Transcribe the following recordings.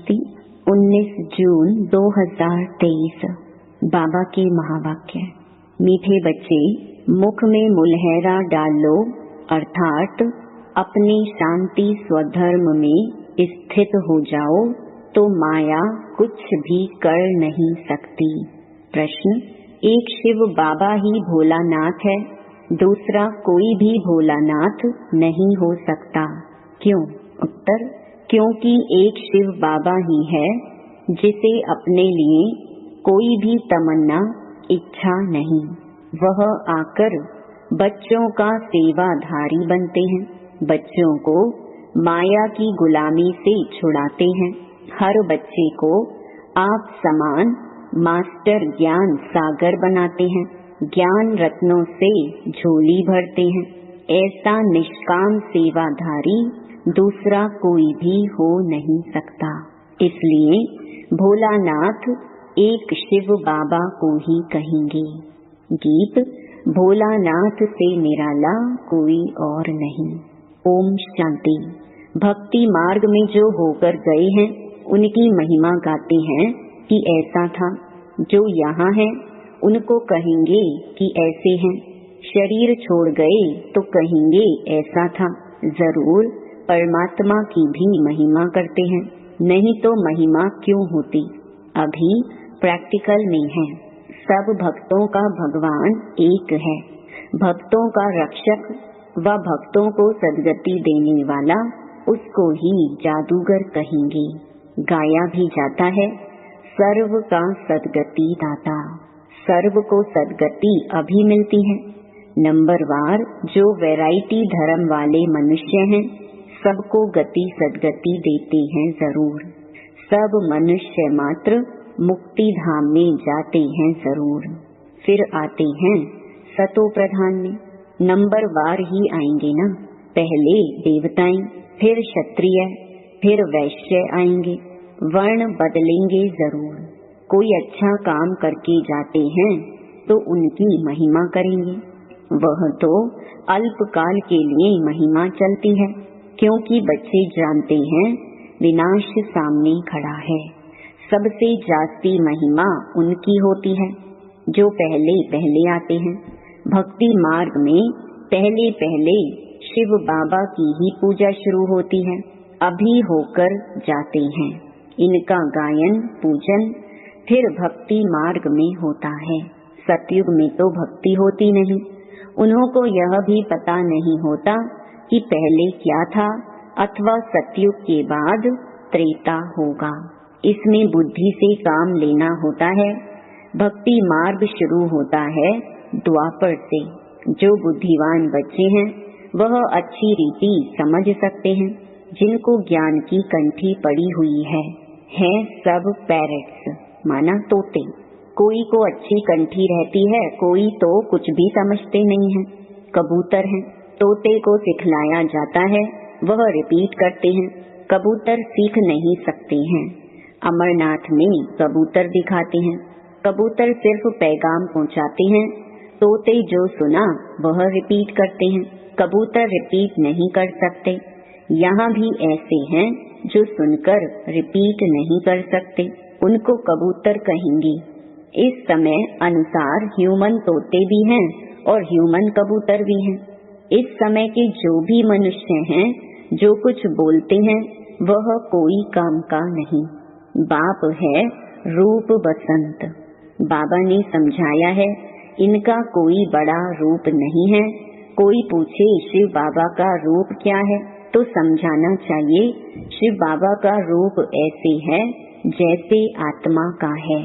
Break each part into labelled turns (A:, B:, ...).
A: शांति। 19 जून 2023। बाबा के महावाक्य। मीठे बच्चे, मुख में मुलहरा डाल लो, अर्थात अपने शांति स्वधर्म में स्थित हो जाओ, तो माया कुछ भी कर नहीं सकती। प्रश्न: एक शिव बाबा ही भोलानाथ है, दूसरा कोई भी भोलानाथ नहीं हो सकता। क्यों? उत्तर: क्योंकि एक शिव बाबा ही है जिसे अपने लिए कोई भी तमन्ना, इच्छा नहीं। वह आकर बच्चों का सेवाधारी बनते हैं, बच्चों को माया की गुलामी से छुड़ाते हैं। हर बच्चे को आप समान मास्टर ज्ञान सागर बनाते हैं, ज्ञान रत्नों से झोली भरते हैं। ऐसा निष्काम सेवाधारी दूसरा कोई भी हो नहीं सकता। इसलिए भोलानाथ एक शिव बाबा को ही कहेंगे। गीत: भोलानाथ से निराला कोई और नहीं। ओम शांति। भक्ति मार्ग में जो होकर गए हैं उनकी महिमा गाते हैं कि ऐसा था। जो यहाँ है उनको कहेंगे कि ऐसे हैं। शरीर छोड़ गए तो कहेंगे ऐसा था। जरूर परमात्मा की भी महिमा करते हैं, नहीं तो महिमा क्यों होती। अभी प्रैक्टिकल में है। सब भक्तों का भगवान एक है। भक्तों का रक्षक व भक्तों को सद्गति देने वाला उसको ही जादूगर कहेंगे। गाया भी जाता है, सर्व का सद्गति दाता। सर्व को सद्गति अभी मिलती है। नंबरवार जो वैरायटी धर्म वाले मनुष्य हैं, सबको गति सद्गति देते हैं जरूर। सब मनुष्य मात्र मुक्ति धाम में जाते हैं जरूर। फिर आते हैं सतो प्रधान में। नंबरवार ही आएंगे ना। पहले देवताएं, फिर क्षत्रिय, फिर वैश्य आएंगे। वर्ण बदलेंगे जरूर। कोई अच्छा काम करके जाते हैं तो उनकी महिमा करेंगे। वह तो अल्पकाल के लिए महिमा चलती है, क्योंकि बच्चे जानते हैं विनाश सामने खड़ा है। सबसे जास्ती महिमा उनकी होती है जो पहले पहले आते हैं। भक्ति मार्ग में पहले पहले शिव बाबा की ही पूजा शुरू होती है, अभी होकर जाते हैं। इनका गायन पूजन फिर भक्ति मार्ग में होता है। सतयुग में तो भक्ति होती नहीं। उन्हों को यह भी पता नहीं होता कि पहले क्या था, अथवा सतयुग के बाद त्रेता होगा। इसमें बुद्धि से काम लेना होता है। भक्ति मार्ग शुरू होता है द्वापर से। जो बुद्धिवान बच्चे हैं वह अच्छी रीति समझ सकते हैं। जिनको ज्ञान की कंठी पड़ी हुई है सब पैरेट्स, माना तोते। कोई को अच्छी कंठी रहती है, कोई तो कुछ भी समझते नहीं है, कबूतर हैं। तोते को सिखलाया जाता है, वह रिपीट करते हैं। कबूतर सीख नहीं सकते हैं। अमरनाथ में कबूतर दिखाते हैं। कबूतर सिर्फ पैगाम पहुंचाते हैं। तोते जो सुना वह रिपीट करते हैं। कबूतर रिपीट नहीं कर सकते। यहाँ भी ऐसे हैं जो सुनकर रिपीट नहीं कर सकते, उनको कबूतर कहेंगे। इस समय अनुसार ह्यूमन तोते भी हैं और ह्यूमन कबूतर भी हैं। इस समय के जो भी मनुष्य हैं जो कुछ बोलते हैं वह कोई काम का नहीं। बाप है रूप बसंत। बाबा ने समझाया है इनका कोई बड़ा रूप नहीं है। कोई पूछे शिव बाबा का रूप क्या है तो समझाना चाहिए शिव बाबा का रूप ऐसे है जैसे आत्मा का है।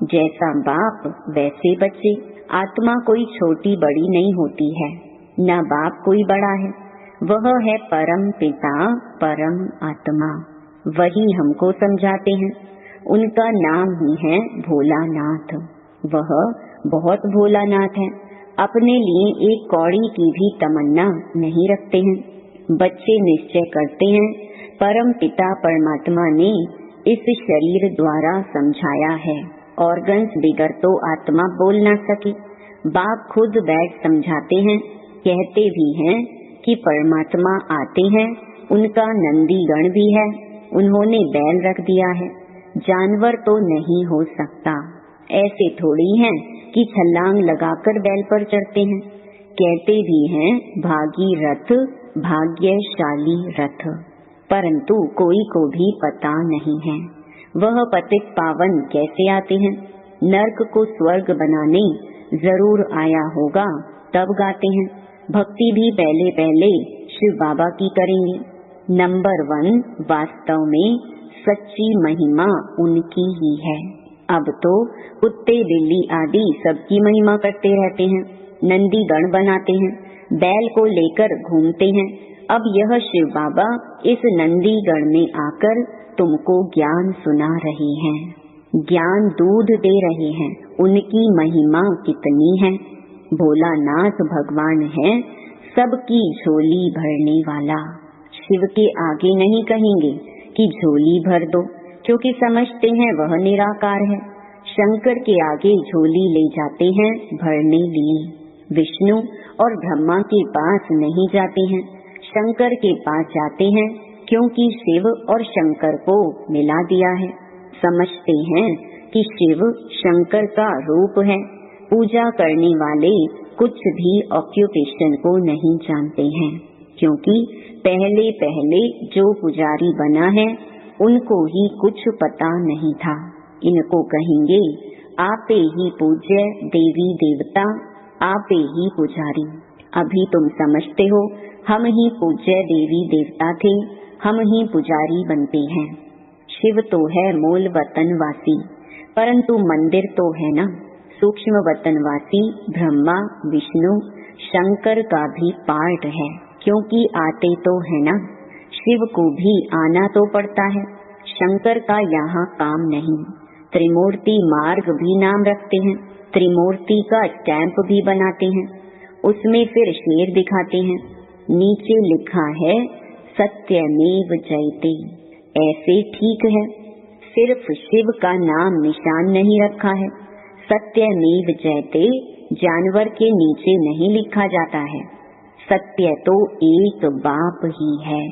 A: जैसा बाप वैसे बच्चे। आत्मा कोई छोटी बड़ी नहीं होती है, न बाप कोई बड़ा है। वह है परम पिता, परम आत्मा। वही हमको समझाते हैं। उनका नाम ही है भोलानाथ। वह बहुत भोलानाथ है। अपने लिए एक कौड़ी की भी तमन्ना नहीं रखते हैं। बच्चे निश्चय करते हैं परम पिता परमात्मा ने इस शरीर द्वारा समझाया है। ऑर्गन्स बिगर तो आत्मा बोल ना सके। बाप खुद बैठ समझाते हैं, कहते भी हैं कि परमात्मा आते हैं, उनका नंदी गण भी है, उन्होंने बैल रख दिया है, जानवर तो नहीं हो सकता। ऐसे थोड़ी हैं कि छलांग लगाकर बैल पर चढ़ते हैं। कहते भी हैं भागी रथ भाग्यशाली रथ, परंतु कोई को भी पता नहीं है वह पतित पावन कैसे आते हैं। नर्क को स्वर्ग बनाने जरूर आया होगा, तब गाते हैं। भक्ति भी पहले पहले शिव बाबा की करेंगे। नंबर 1, वास्तव में सच्ची महिमा उनकी ही है। अब तो कुत्ते बिल्ली आदि सबकी महिमा करते रहते हैं, नंदी गण बनाते हैं, बैल को लेकर घूमते हैं। अब यह शिव बाबा इस नंदी गण में आकर तुमको ज्ञान सुना रहे हैं, ज्ञान दूध दे रहे हैं। उनकी महिमा कितनी है। भोलानाथ भगवान है सबकी झोली भरने वाला। शिव के आगे नहीं कहेंगे कि झोली भर दो, क्योंकि समझते हैं वह निराकार है। शंकर के आगे झोली ले जाते हैं भरने लिए। विष्णु और ब्रह्मा के पास नहीं जाते हैं, शंकर के पास जाते हैं, क्योंकि शिव और शंकर को मिला दिया है। समझते हैं कि शिव शंकर का रूप है। पूजा करने वाले कुछ भी ऑक्यूपेशन को नहीं जानते हैं, क्योंकि पहले पहले जो पुजारी बना है उनको ही कुछ पता नहीं था। इनको कहेंगे आपे ही पूज्य देवी देवता, आपे ही पुजारी। अभी तुम समझते हो हम ही पूज्य देवी देवता थे, हम ही पुजारी बनते हैं। शिव तो है मूल वतनवासी, परंतु मंदिर तो है ना। सूक्ष्म वतनवासी ब्रह्मा विष्णु शंकर का भी पार्ट है, क्योंकि आते तो है ना। शिव को भी आना तो पड़ता है, शंकर का यहाँ काम नहीं। त्रिमूर्ति मार्ग भी नाम रखते हैं, त्रिमूर्ति का स्टैंप भी बनाते हैं, उसमें फिर शेर दिखाते हैं। नीचे लिखा है सत्यमेव जयते। ऐसे ठीक है, सिर्फ शिव का नाम निशान नहीं रखा है। सत्यमेव जयते जानवर के नीचे नहीं लिखा जाता है। सत्य तो एक बाप ही है,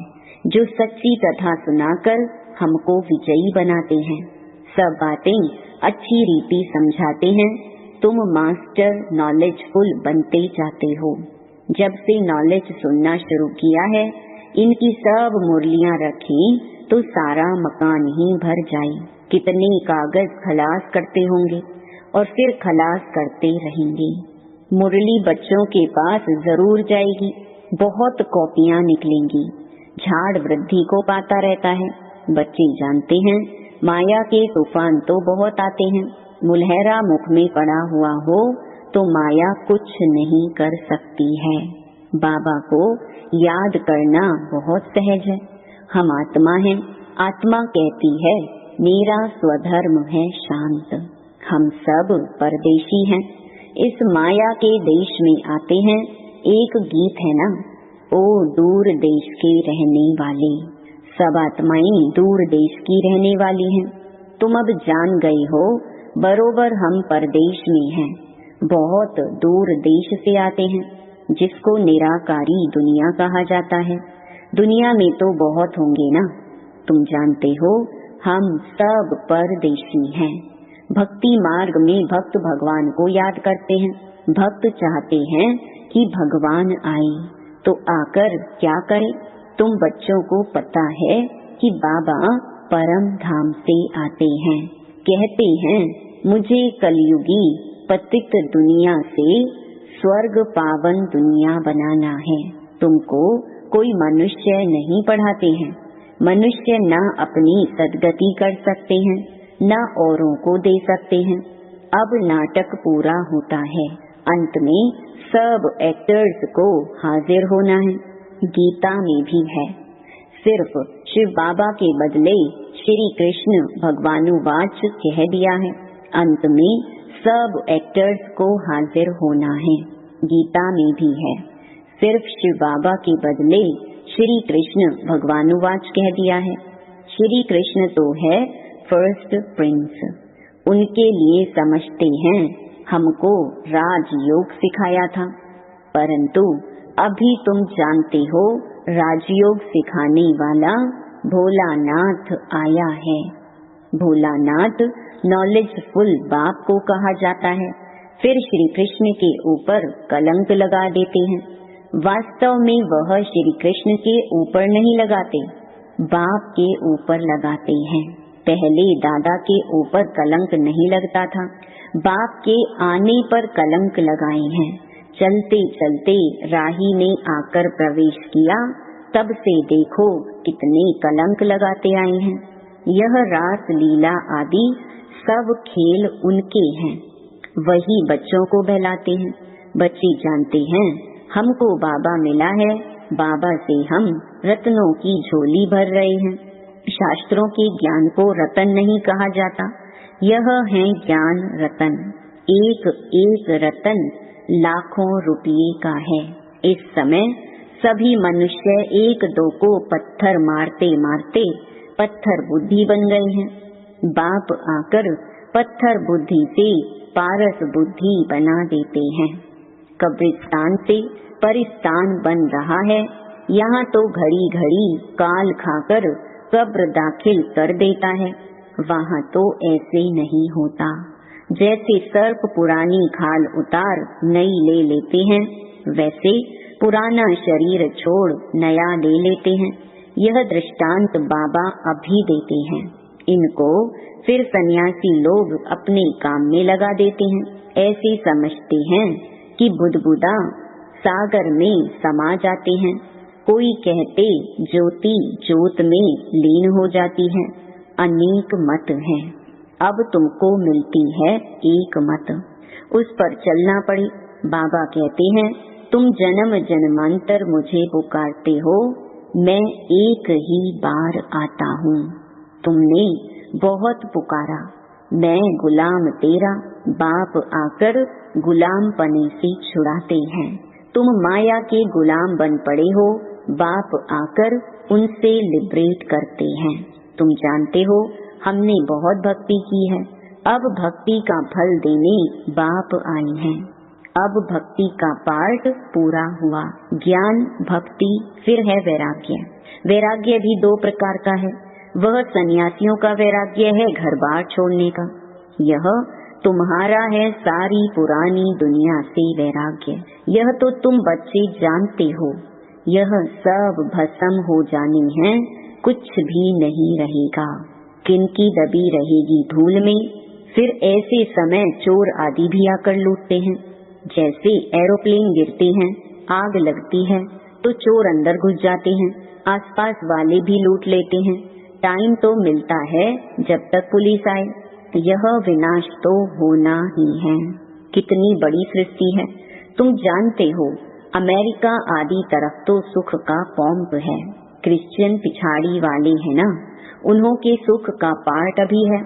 A: जो सच्ची कथा सुनाकर हमको विजयी बनाते हैं। सब बातें अच्छी रीति समझाते हैं। तुम मास्टर नॉलेजफुल बनते जाते हो। जब से नॉलेज सुनना शुरू किया है, इनकी सब मुरलियां रखी तो सारा मकान ही भर जाए। कितने कागज खलास करते होंगे और फिर खलास करते रहेंगे। मुरली बच्चों के पास जरूर जाएगी, बहुत कॉपियां निकलेंगी। झाड़ वृद्धि को पाता रहता है। बच्चे जानते हैं माया के तूफान तो बहुत आते हैं। मुलहरा मुख में पड़ा हुआ हो तो माया कुछ नहीं कर सकती है। बाबा को याद करना बहुत सहज है। हम आत्मा हैं, आत्मा कहती है मेरा स्वधर्म है शांत। हम सब परदेशी हैं, इस माया के देश में आते हैं। एक गीत है ना, ओ दूर देश के रहने वाले। सब आत्माएं दूर देश की रहने वाली हैं। तुम अब जान गए हो बरोबर हम परदेश में हैं, बहुत दूर देश से आते हैं, जिसको निराकारी दुनिया कहा जाता है। दुनिया में तो बहुत होंगे ना, तुम जानते हो हम सब परदेशी हैं। भक्ति मार्ग में भक्त भगवान को याद करते हैं। भक्त चाहते हैं कि भगवान आए, तो आकर क्या करे। तुम बच्चों को पता है कि बाबा परम धाम से आते हैं। कहते हैं मुझे कलयुगी पतित दुनिया से स्वर्ग पावन दुनिया बनाना है। तुमको कोई मनुष्य नहीं पढ़ाते हैं। मनुष्य न अपनी सद्गति कर सकते हैं, न औरों को दे सकते हैं। अब नाटक पूरा होता है, अंत में सब एक्टर्स को हाजिर होना है। गीता में भी है, सिर्फ शिव बाबा के बदले श्री कृष्ण भगवानुवाच कह दिया है। अंत में सब एक्टर्स को हाजिर होना है। गीता में भी है, सिर्फ शिव बाबा के बदले श्री कृष्ण भगवानुवाच कह दिया है। श्री कृष्ण तो है फर्स्ट प्रिंस। उनके लिए समझते हैं हमको राजयोग सिखाया था, परंतु अभी तुम जानते हो राजयोग सिखाने वाला भोलानाथ आया है। भोलानाथ नॉलेजफुल बाप को कहा जाता है। फिर श्री कृष्ण के ऊपर कलंक लगा देते हैं। वास्तव में वह श्री कृष्ण के ऊपर नहीं लगाते, बाप के ऊपर लगाते हैं। पहले दादा के ऊपर कलंक नहीं लगता था, बाप के आने पर कलंक लगाए हैं। चलते चलते राही ने आकर प्रवेश किया, तब से देखो कितने कलंक लगाते आए हैं। यह रास लीला आदि सब खेल उनके हैं, वही बच्चों को बहलाते हैं। बच्चे जानते हैं हमको बाबा मिला है, बाबा से हम रत्नों की झोली भर रहे हैं। शास्त्रों के ज्ञान को रतन नहीं कहा जाता, यह है ज्ञान रतन। एक एक रतन लाखों रुपये का है। इस समय सभी मनुष्य एक दो को पत्थर मारते मारते पत्थर बुद्धि बन गए हैं। बाप आकर पत्थर बुद्धि से पारस बुद्धि बना देते हैं। कब्रिस्तान से परिस्तान बन रहा है। यहाँ तो घड़ी घड़ी काल खाकर कब्र दाखिल कर देता है, वहाँ तो ऐसे नहीं होता। जैसे सर्प पुरानी खाल उतार नई ले लेते हैं, वैसे पुराना शरीर छोड़ नया ले लेते हैं। यह दृष्टांत बाबा अभी देते हैं। इनको फिर सन्यासी लोग अपने काम में लगा देते हैं। ऐसे समझते हैं कि बुदबुदा सागर में समा जाते हैं। कोई कहते ज्योति जोत में लीन हो जाती है। अनेक मत हैं, अब तुमको मिलती है एक मत, उस पर चलना पड़े। बाबा कहते हैं तुम जन्म जन्मांतर मुझे पुकारते हो, मैं एक ही बार आता हूँ। तुमने बहुत पुकारा, मैं गुलाम तेरा। बाप आकर गुलाम पने से छुड़ाते हैं। तुम माया के गुलाम बन पड़े हो, बाप आकर उनसे लिबरेट करते हैं। तुम जानते हो हमने बहुत भक्ति की है, अब भक्ति का फल देने बाप आए हैं। अब भक्ति का पार्ट पूरा हुआ। ज्ञान, भक्ति, फिर है वैराग्य। वैराग्य भी दो प्रकार का है। वह सन्यासियों का वैराग्य है घर बार छोड़ने का। यह तुम्हारा है सारी पुरानी दुनिया से वैराग्य। यह तो तुम बच्चे जानते हो, यह सब भस्म हो जानी है, कुछ भी नहीं रहेगा। किनकी दबी रहेगी धूल में। फिर ऐसे समय चोर आदि भी आकर लूटते हैं। जैसे एरोप्लेन गिरते हैं, आग लगती है तो चोर अंदर घुस जाते हैं, आसपास वाले भी लूट लेते हैं। टाइम तो मिलता है जब तक पुलिस आए। यह विनाश तो होना ही है। कितनी बड़ी सृष्टि है। तुम जानते हो अमेरिका आदि तरफ तो सुख का पंप है। क्रिश्चियन पिछाड़ी वाले हैं ना, उन्हों के सुख का पार्ट अभी है।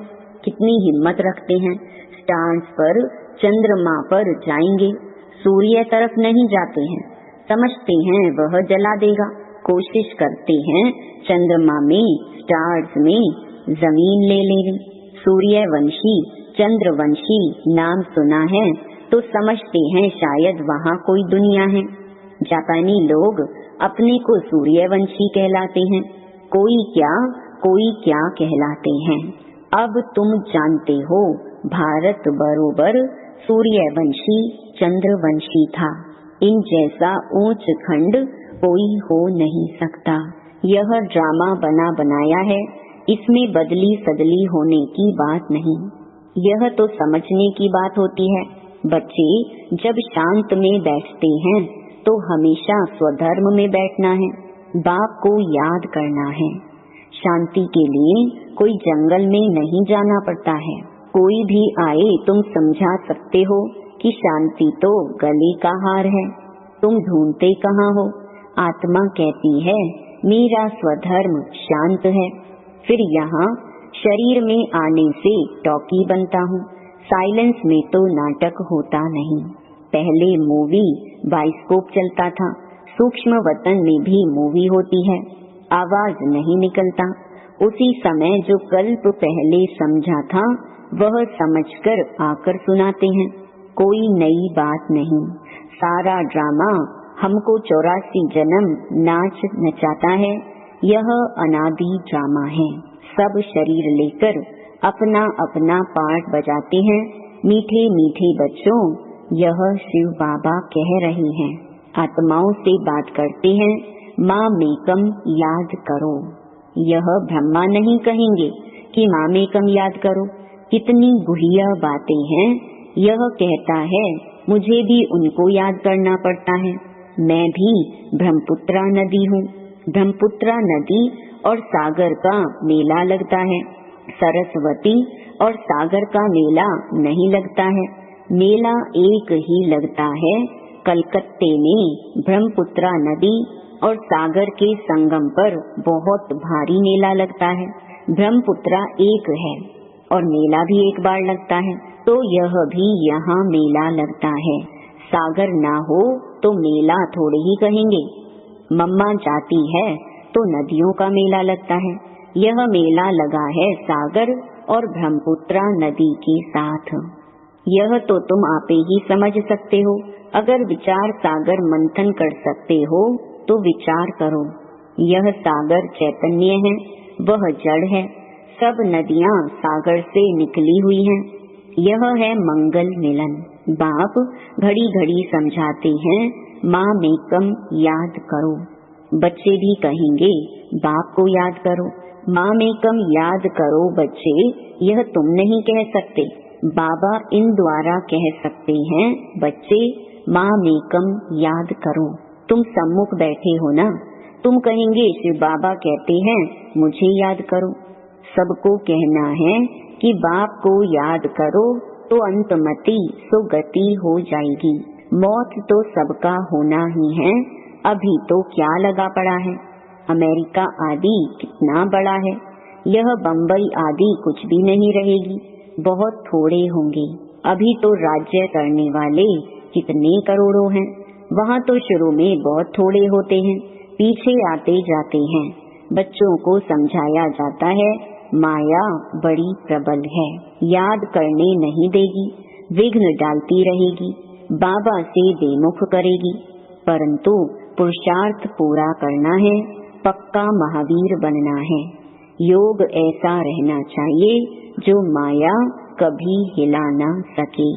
A: कितनी हिम्मत रखते हैं, स्टार्स पर चंद्रमा पर जाएंगे, सूर्य तरफ नहीं जाते हैं। समझते हैं वह जला देगा। कोशिश करते हैं चंद्रमा में, स्टार्स में जमीन ले लेंगे। सूर्यवंशी, चंद्रवंशी नाम सुना है तो समझते हैं शायद वहाँ कोई दुनिया है। जापानी लोग अपने को सूर्यवंशी कहलाते हैं, कोई क्या कहलाते हैं। अब तुम जानते हो भारत बरोबर सूर्यवंशी चंद्रवंशी था। इन जैसा ऊंच खंड कोई हो नहीं सकता। यह ड्रामा बना बनाया है, इसमें बदली सदली होने की बात नहीं। यह तो समझने की बात होती है। बच्चे जब शांत में बैठते हैं तो हमेशा स्वधर्म में बैठना है, बाप को याद करना है। शांति के लिए कोई जंगल में नहीं जाना पड़ता है। कोई भी आए तुम समझा सकते हो कि शांति तो गले का हार है, तुम ढूंढते कहाँ हो। आत्मा कहती है मेरा स्वधर्म शांत है। फिर यहाँ शरीर में आने से टॉकी बनता हूँ। साइलेंस में तो नाटक होता नहीं। पहले मूवी बाइस्कोप चलता था, सूक्ष्म वतन में भी मूवी होती है, आवाज नहीं निकलता। उसी समय जो कल्प पहले समझा था वह समझकर आकर सुनाते हैं। कोई नई बात नहीं। सारा ड्रामा हमको 84 जन्म नाच नचाता है। यह अनादि ड्रामा है। सब शरीर लेकर अपना अपना पार्ट बजाते हैं। मीठे मीठे बच्चों, यह शिव बाबा कह रहे हैं। आत्माओं से बात करते हैं, माँ मेकम याद करो। यह ब्रह्मा नहीं कहेंगे कि माँ मेकम याद करो। कितनी गुहिया बातें हैं। यह कहता है मुझे भी उनको याद करना पड़ता है। मैं भी ब्रह्मपुत्रा नदी हूँ। ब्रह्मपुत्रा नदी और सागर का मेला लगता है। सरस्वती और सागर का मेला नहीं लगता है। मेला एक ही लगता है। कलकत्ते में ब्रह्मपुत्रा नदी और सागर के संगम पर बहुत भारी मेला लगता है। ब्रह्मपुत्रा एक है और मेला भी एक बार लगता है, तो यह भी यहाँ मेला लगता है। सागर ना हो तो मेला थोड़े ही कहेंगे। मम्मा जाती है तो नदियों का मेला लगता है। यह मेला लगा है सागर और ब्रह्मपुत्रा नदी के साथ। यह तो तुम आपे ही समझ सकते हो। अगर विचार सागर मंथन कर सकते हो तो विचार करो। यह सागर चैतन्य है, वह जड़ है। सब नदियाँ सागर से निकली हुई हैं। यह है मंगल मिलन। बाप घड़ी घड़ी समझाते हैं, माँ मेकम याद करो। बच्चे भी कहेंगे बाप को याद करो। माँ मेकम याद करो बच्चे, यह तुम नहीं कह सकते, बाबा इन द्वारा कह सकते हैं। बच्चे माँ मेकम याद करो। तुम सम्मुख बैठे हो ना, तुम कहेंगे शिव बाबा कहते हैं मुझे याद करो। सबको कहना है कि बाप को याद करो तो अंतमति सुगति हो जाएगी। मौत तो सबका होना ही है। अभी तो क्या लगा पड़ा है। अमेरिका आदि कितना बड़ा है। यह बम्बई आदि कुछ भी नहीं रहेगी, बहुत थोड़े होंगे। अभी तो राज्य करने वाले कितने करोड़ों हैं। वहाँ तो शुरू में बहुत थोड़े होते हैं, पीछे आते जाते हैं। बच्चों को समझाया जाता है माया बड़ी प्रबल है, याद करने नहीं देगी, विघ्न डालती रहेगी, बाबा से बेमुख करेगी। परंतु पुरुषार्थ पूरा करना है, पक्का महावीर बनना है। योग ऐसा रहना चाहिए जो माया कभी हिला ना सके।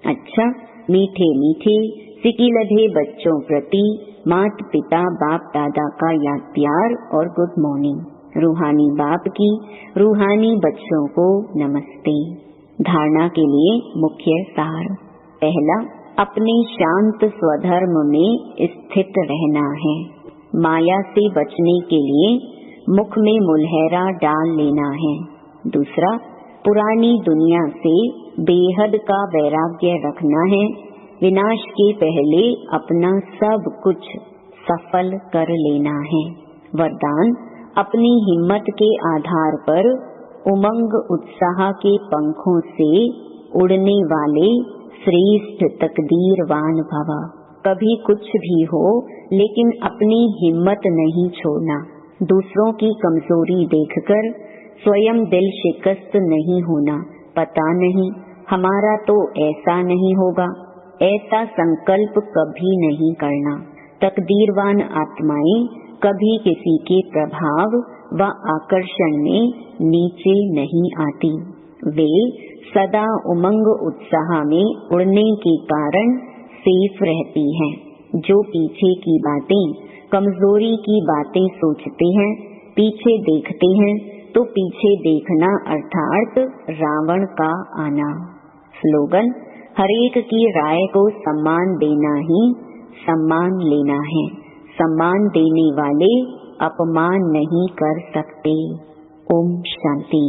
A: अच्छा, मीठे मीठे सिकिलधे बच्चों प्रति माता पिता बाप दादा का याद प्यार और गुड मॉर्निंग। रूहानी बाप की रूहानी बच्चों को नमस्ते। धारणा के लिए मुख्य सार। पहला, अपने शांत स्वधर्म में स्थित रहना है। माया से बचने के लिए मुख में मुलहरा डाल लेना है। दूसरा, पुरानी दुनिया से बेहद का वैराग्य रखना है। विनाश के पहले अपना सब कुछ सफल कर लेना है। वरदान, अपनी हिम्मत के आधार पर उमंग उत्साह के पंखों से उड़ने वाले श्रेष्ठ तकदीरवान भव। कभी कुछ भी हो लेकिन अपनी हिम्मत नहीं छोड़ना। दूसरों की कमजोरी देखकर स्वयं दिल शिकस्त नहीं होना। पता नहीं हमारा तो ऐसा नहीं होगा, ऐसा संकल्प कभी नहीं करना। तकदीरवान आत्माएं कभी किसी के प्रभाव व आकर्षण में नीचे नहीं आती। वे सदा उमंग उत्साह में उड़ने के कारण सेफ रहती हैं। जो पीछे की बातें, कमजोरी की बातें सोचते हैं, पीछे देखते हैं, तो पीछे देखना अर्थात रावण का आना। स्लोगन, हरेक की राय को सम्मान देना ही सम्मान लेना है। सम्मान देने वाले अपमान नहीं कर सकते। ओम शांति।